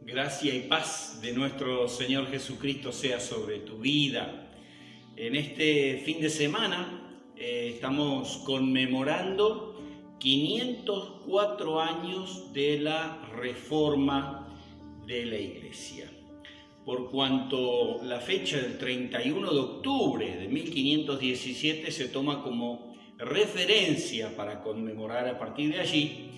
Gracia y paz de nuestro Señor Jesucristo sea sobre tu vida. En este fin de semana estamos conmemorando 504 años de la Reforma de la Iglesia. Por cuanto la fecha del 31 de octubre de 1517 se toma como referencia para conmemorar a partir de allí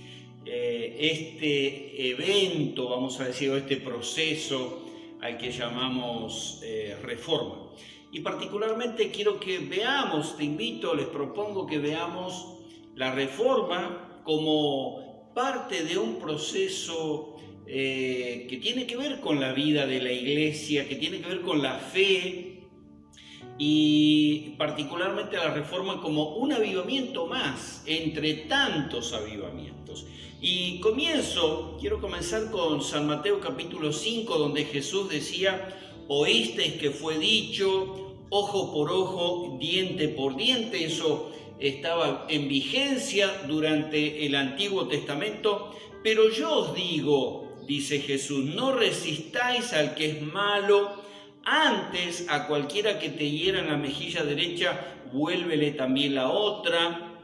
este evento, vamos a decir, este proceso al que llamamos reforma. Y particularmente quiero que veamos, les propongo que veamos la reforma como parte de un proceso que tiene que ver con la vida de la Iglesia, que tiene que ver con la fe, y particularmente la reforma como un avivamiento más entre tantos avivamientos. Y quiero comenzar con San Mateo capítulo 5, donde Jesús decía: oísteis que fue dicho, ojo por ojo, diente por diente. Eso estaba en vigencia durante el Antiguo Testamento. Pero yo os digo, dice Jesús, no resistáis al que es malo. Antes, a cualquiera que te hiera en la mejilla derecha, vuélvele también la otra.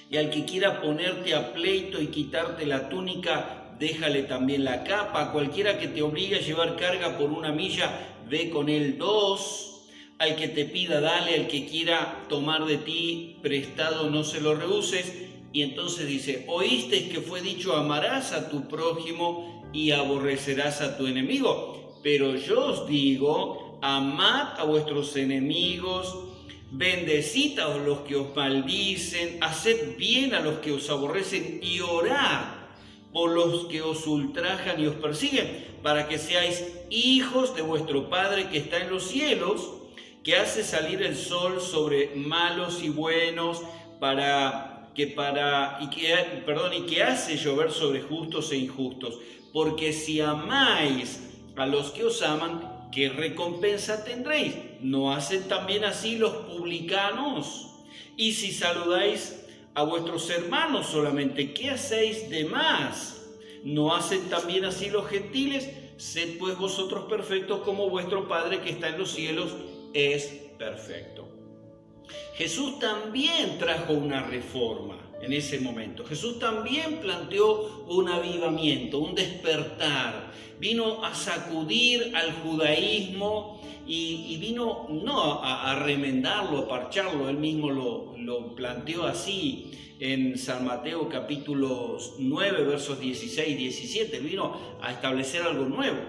Y al que quiera ponerte a pleito y quitarte la túnica, déjale también la capa. A cualquiera que te obligue a llevar carga por 1 milla, ve con él 2. Al que te pida, dale. Al que quiera tomar de ti prestado, no se lo rehuses. Y entonces dice: oísteis que fue dicho, amarás a tu prójimo y aborrecerás a tu enemigo. Pero yo os digo, amad a vuestros enemigos, bendecid a los que os maldicen, haced bien a los que os aborrecen y orad por los que os ultrajan y os persiguen, para que seáis hijos de vuestro Padre que está en los cielos, que hace salir el sol sobre malos y buenos, y que hace llover sobre justos e injustos. Porque si amáis a los que os aman, ¿qué recompensa tendréis? ¿No hacen también así los publicanos? Y si saludáis a vuestros hermanos solamente, ¿qué hacéis de más? ¿No hacen también así los gentiles? Sed pues vosotros perfectos, como vuestro Padre que está en los cielos es perfecto. Jesús también trajo una reforma en ese momento. Jesús también planteó un avivamiento, un despertar. Vino a sacudir al judaísmo y vino no a remendarlo, a parcharlo. Él mismo lo planteó así en San Mateo capítulo 9, versos 16 y 17. Él vino a establecer algo nuevo,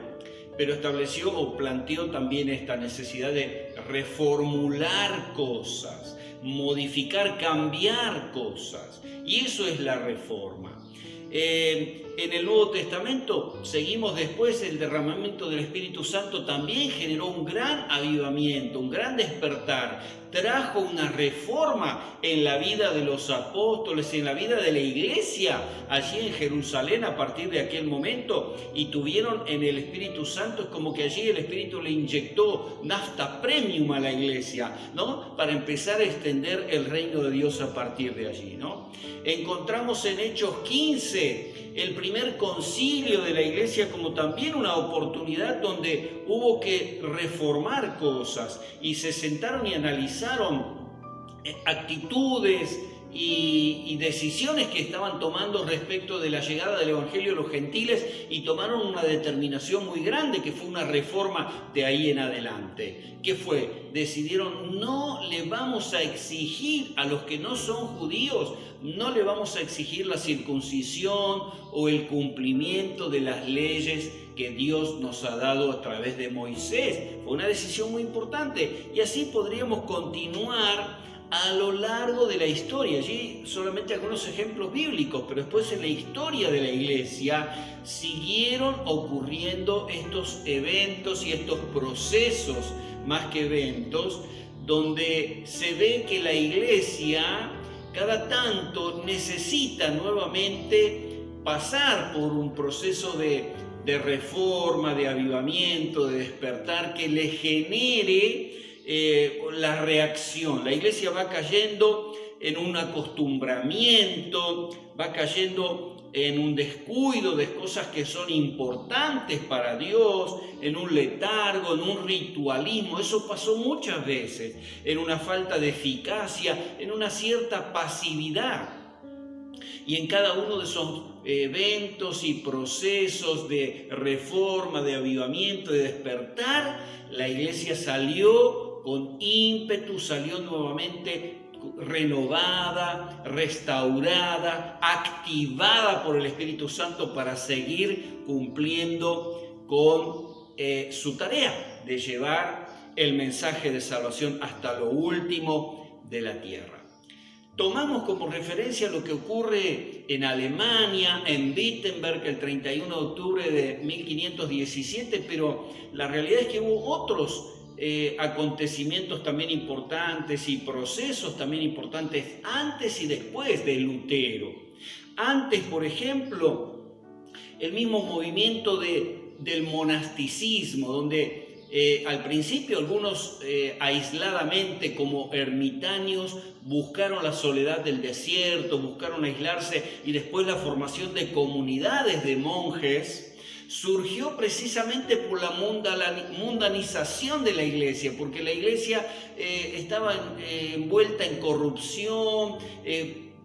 pero estableció o planteó también esta necesidad de reformular cosas, modificar, cambiar cosas. Y eso es la reforma. En el Nuevo Testamento seguimos después, el derramamiento del Espíritu Santo también generó un gran avivamiento, un gran despertar. Trajo una reforma en la vida de los apóstoles, en la vida de la iglesia allí en Jerusalén a partir de aquel momento, y tuvieron en el Espíritu Santo. Es como que allí el Espíritu le inyectó nafta premium a la iglesia, ¿no? Para empezar a extender el reino de Dios a partir de allí, ¿no? Encontramos en Hechos 15 el primer concilio de la iglesia como también una oportunidad donde hubo que reformar cosas, y se sentaron y analizaron actitudes y decisiones que estaban tomando respecto de la llegada del Evangelio a los gentiles, y tomaron una determinación muy grande que fue una reforma de ahí en adelante. ¿Qué fue? Decidieron: no le vamos a exigir a los que no son judíos, no le vamos a exigir la circuncisión o el cumplimiento de las leyes que Dios nos ha dado a través de Moisés. Fue una decisión muy importante, y así podríamos continuar a lo largo de la historia. Allí solamente algunos ejemplos bíblicos, pero después en la historia de la iglesia siguieron ocurriendo estos eventos y estos procesos, más que eventos, donde se ve que la iglesia cada tanto necesita nuevamente pasar por un proceso de reforma, de avivamiento, de despertar, que le genere la reacción. La iglesia va cayendo en un acostumbramiento, va cayendo en un descuido de cosas que son importantes para Dios, en un letargo, en un ritualismo. Eso pasó muchas veces, en una falta de eficacia, en una cierta pasividad. Y en cada uno de esos eventos y procesos de reforma, de avivamiento, de despertar, la iglesia salió con ímpetu, salió nuevamente renovada, restaurada, activada por el Espíritu Santo para seguir cumpliendo con su tarea de llevar el mensaje de salvación hasta lo último de la tierra. Tomamos como referencia lo que ocurre en Alemania, en Wittenberg, el 31 de octubre de 1517, pero la realidad es que hubo otros acontecimientos también importantes y procesos también importantes antes y después de Lutero. Antes, por ejemplo, el mismo movimiento del monasticismo, donde al principio algunos aisladamente como ermitaños buscaron la soledad del desierto, buscaron aislarse, y después la formación de comunidades de monjes surgió precisamente por la mundanización de la iglesia, porque la iglesia estaba envuelta en corrupción.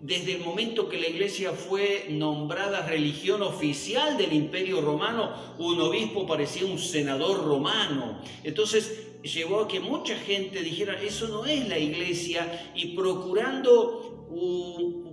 Desde el momento que la iglesia fue nombrada religión oficial del Imperio Romano, un obispo parecía un senador romano. Entonces llevó a que mucha gente dijera, eso no es la iglesia, y procurando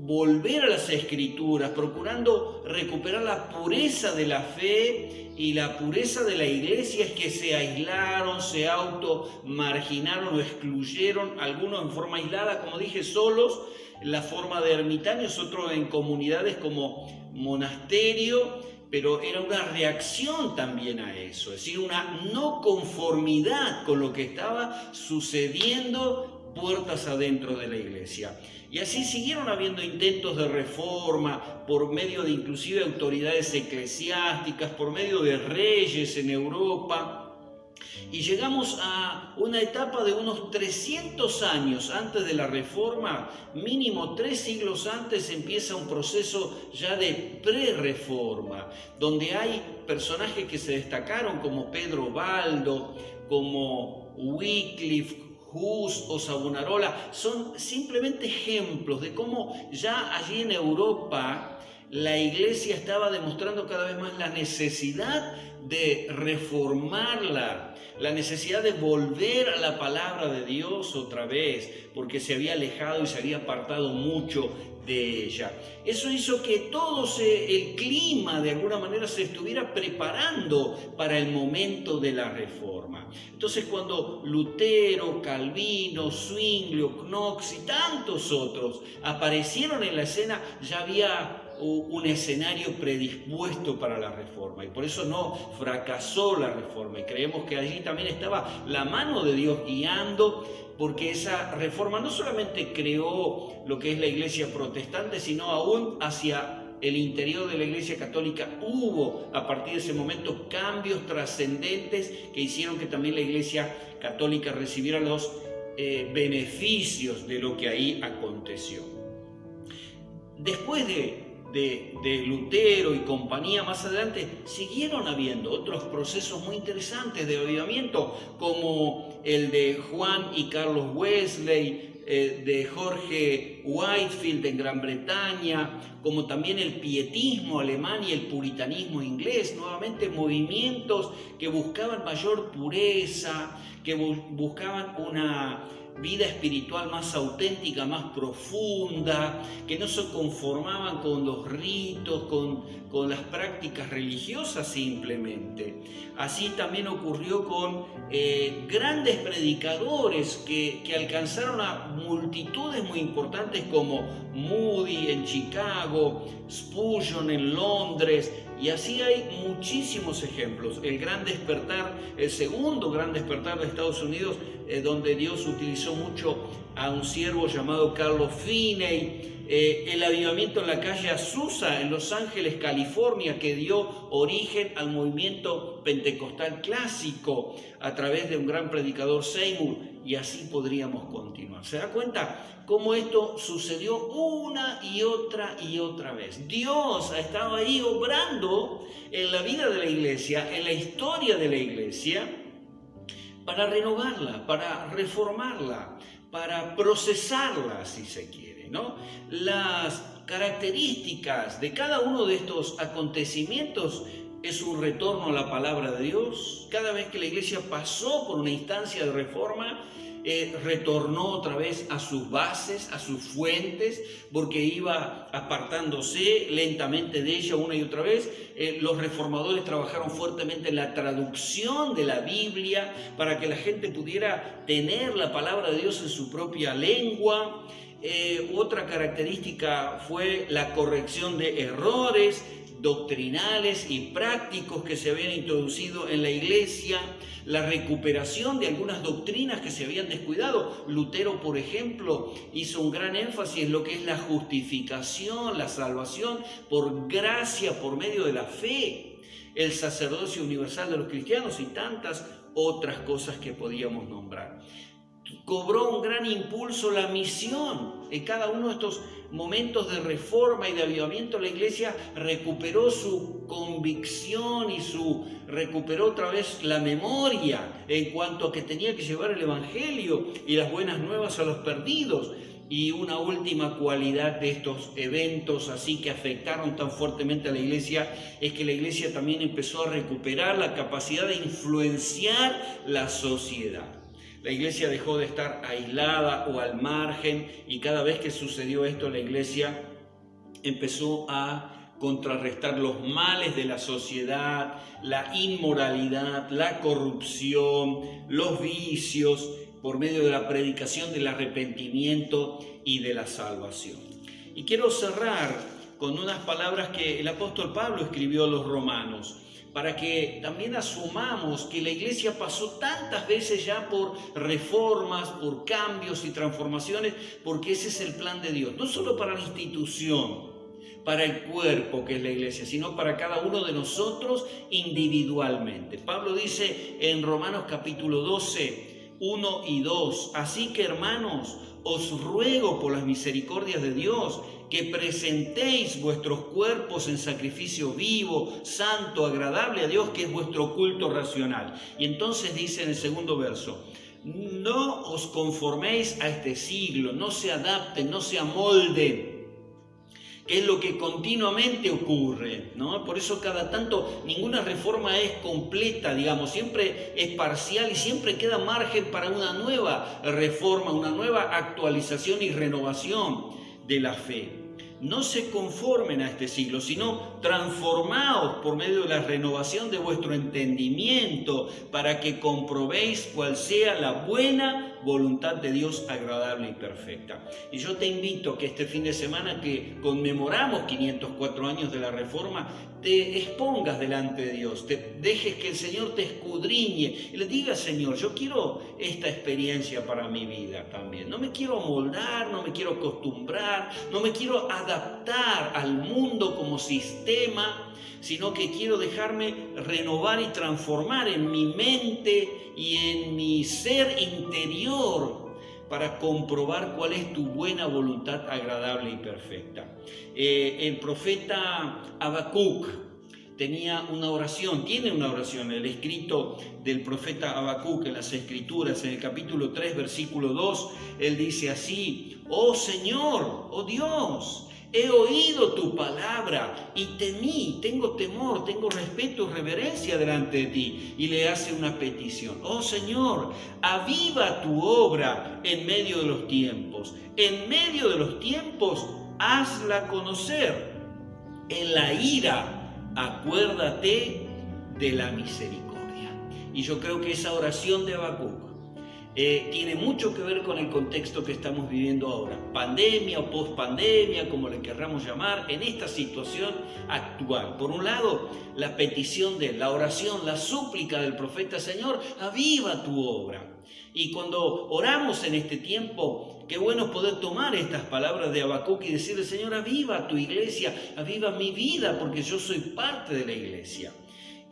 volver a las Escrituras, procurando recuperar la pureza de la fe y la pureza de la iglesia, es que se aislaron, se automarginaron o excluyeron, algunos en forma aislada, como dije, solos, la forma de ermitaños, otros en comunidades como monasterio, pero era una reacción también a eso, es decir, una no conformidad con lo que estaba sucediendo puertas adentro de la iglesia. Y así siguieron habiendo intentos de reforma por medio de inclusive autoridades eclesiásticas, por medio de reyes en Europa. Y llegamos a una etapa de unos 300 años antes de la Reforma, mínimo 3 siglos antes, empieza un proceso ya de pre-reforma, donde hay personajes que se destacaron como Pedro Baldo, como Wycliffe, Hus o Savonarola. Son simplemente ejemplos de cómo ya allí en Europa la iglesia estaba demostrando cada vez más la necesidad de reformarla, la necesidad de volver a la palabra de Dios otra vez, porque se había alejado y se había apartado mucho de ella. Eso hizo que todo el clima de alguna manera se estuviera preparando para el momento de la reforma. Entonces, cuando Lutero, Calvino, Zwinglio, Knox y tantos otros aparecieron en la escena, ya había un escenario predispuesto para la reforma, y por eso no fracasó la reforma, y creemos que allí también estaba la mano de Dios guiando, porque esa reforma no solamente creó lo que es la iglesia protestante, sino aún hacia el interior de la iglesia católica hubo a partir de ese momento cambios trascendentes que hicieron que también la iglesia católica recibiera los beneficios de lo que ahí aconteció. Después de Lutero y compañía, más adelante siguieron habiendo otros procesos muy interesantes de avivamiento, como el de Juan y Carlos Wesley, de Jorge Whitefield en Gran Bretaña, como también el pietismo alemán y el puritanismo inglés, nuevamente movimientos que buscaban mayor pureza, que buscaban una vida espiritual más auténtica, más profunda, que no se conformaban con los ritos, con las prácticas religiosas simplemente. Así también ocurrió con grandes predicadores que alcanzaron a multitudes muy importantes como Moody en Chicago, Spurgeon en Londres, y así hay muchísimos ejemplos. El gran despertar, el segundo gran despertar de Estados Unidos, donde Dios utilizó mucho a un siervo llamado Carlos Finney, el avivamiento en la calle Azusa, en Los Ángeles, California, que dio origen al movimiento pentecostal clásico a través de un gran predicador, Seymour, y así podríamos continuar. ¿Se da cuenta cómo esto sucedió una y otra vez? Dios ha estado ahí obrando en la vida de la iglesia, en la historia de la iglesia, para renovarla, para reformarla, para procesarla, si se quiere, ¿no? Las características de cada uno de estos acontecimientos es un retorno a la palabra de Dios. Cada vez que la iglesia pasó por una instancia de reforma, retornó otra vez a sus bases, a sus fuentes, porque iba apartándose lentamente de ella una y otra vez. Los reformadores trabajaron fuertemente en la traducción de la Biblia para que la gente pudiera tener la palabra de Dios en su propia lengua. Otra característica fue la corrección de errores doctrinales y prácticos que se habían introducido en la iglesia, la recuperación de algunas doctrinas que se habían descuidado. Lutero, por ejemplo, hizo un gran énfasis en lo que es la justificación, la salvación por gracia, por medio de la fe, el sacerdocio universal de los cristianos y tantas otras cosas que podíamos nombrar. Cobró un gran impulso la misión. En cada uno de estos momentos de reforma y de avivamiento, la iglesia recuperó su convicción y recuperó otra vez la memoria en cuanto a que tenía que llevar el evangelio y las buenas nuevas a los perdidos. Y una última cualidad de estos eventos así que afectaron tan fuertemente a la iglesia es que la iglesia también empezó a recuperar la capacidad de influenciar la sociedad. La iglesia dejó de estar aislada o al margen, y cada vez que sucedió esto, la iglesia empezó a contrarrestar los males de la sociedad, la inmoralidad, la corrupción, los vicios, por medio de la predicación del arrepentimiento y de la salvación. Y quiero cerrar con unas palabras que el apóstol Pablo escribió a los romanos, para que también asumamos que la iglesia pasó tantas veces ya por reformas, por cambios y transformaciones, porque ese es el plan de Dios, no solo para la institución, para el cuerpo que es la iglesia, sino para cada uno de nosotros individualmente. Pablo dice en Romanos capítulo 12, 1 y 2, así que hermanos, os ruego por las misericordias de Dios que presentéis vuestros cuerpos en sacrificio vivo, santo, agradable a Dios, que es vuestro culto racional. Y entonces dice en el segundo verso, no os conforméis a este siglo, no se adapten, no se amolden, que es lo que continuamente ocurre, ¿no? Por eso cada tanto ninguna reforma es completa, digamos, siempre es parcial y siempre queda margen para una nueva reforma, una nueva actualización y renovación de la fe. No se conformen a este siglo, sino transformaos por medio de la renovación de vuestro entendimiento para que comprobéis cuál sea la buena voluntad de Dios agradable y perfecta. Y yo te invito que este fin de semana que conmemoramos 504 años de la Reforma, te expongas delante de Dios, te dejes que el Señor te escudriñe y le digas, Señor, yo quiero esta experiencia para mi vida también. No me quiero moldar, no me quiero acostumbrar, no me quiero adaptar al mundo como sistema, sino que quiero dejarme renovar y transformar en mi mente y en mi ser interior para comprobar cuál es tu buena voluntad agradable y perfecta. El profeta Habacuc tenía una oración, tiene una oración, el escrito del profeta Habacuc en las Escrituras, en el capítulo 3, versículo 2, él dice así, oh Señor, oh Dios, he oído tu palabra y temí, tengo temor, tengo respeto y reverencia delante de ti. Y le hace una petición. Oh Señor, aviva tu obra en medio de los tiempos. En medio de los tiempos, hazla conocer. En la ira, acuérdate de la misericordia. Y yo creo que esa oración de Habacuc tiene mucho que ver con el contexto que estamos viviendo ahora, pandemia o post-pandemia, como le querramos llamar, en esta situación actual. Por un lado, la petición de la oración, la súplica del profeta: Señor, aviva tu obra. Y cuando oramos en este tiempo, qué bueno poder tomar estas palabras de Habacuc y decirle: Señor, aviva tu iglesia, aviva mi vida, porque yo soy parte de la iglesia.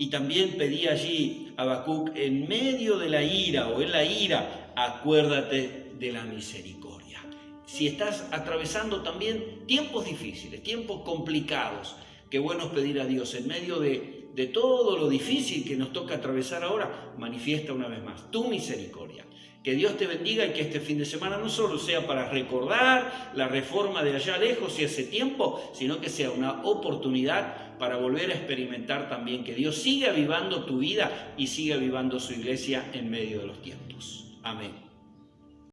Y también pedí allí a Habacuc: en medio de la ira o en la ira, acuérdate de la misericordia. Si estás atravesando también tiempos difíciles, tiempos complicados, qué bueno es pedir a Dios en medio de todo lo difícil que nos toca atravesar ahora, manifiesta una vez más tu misericordia. Que Dios te bendiga y que este fin de semana no solo sea para recordar la reforma de allá lejos y ese tiempo, sino que sea una oportunidad para volver a experimentar también que Dios sigue avivando tu vida y sigue avivando su iglesia en medio de los tiempos. Amén.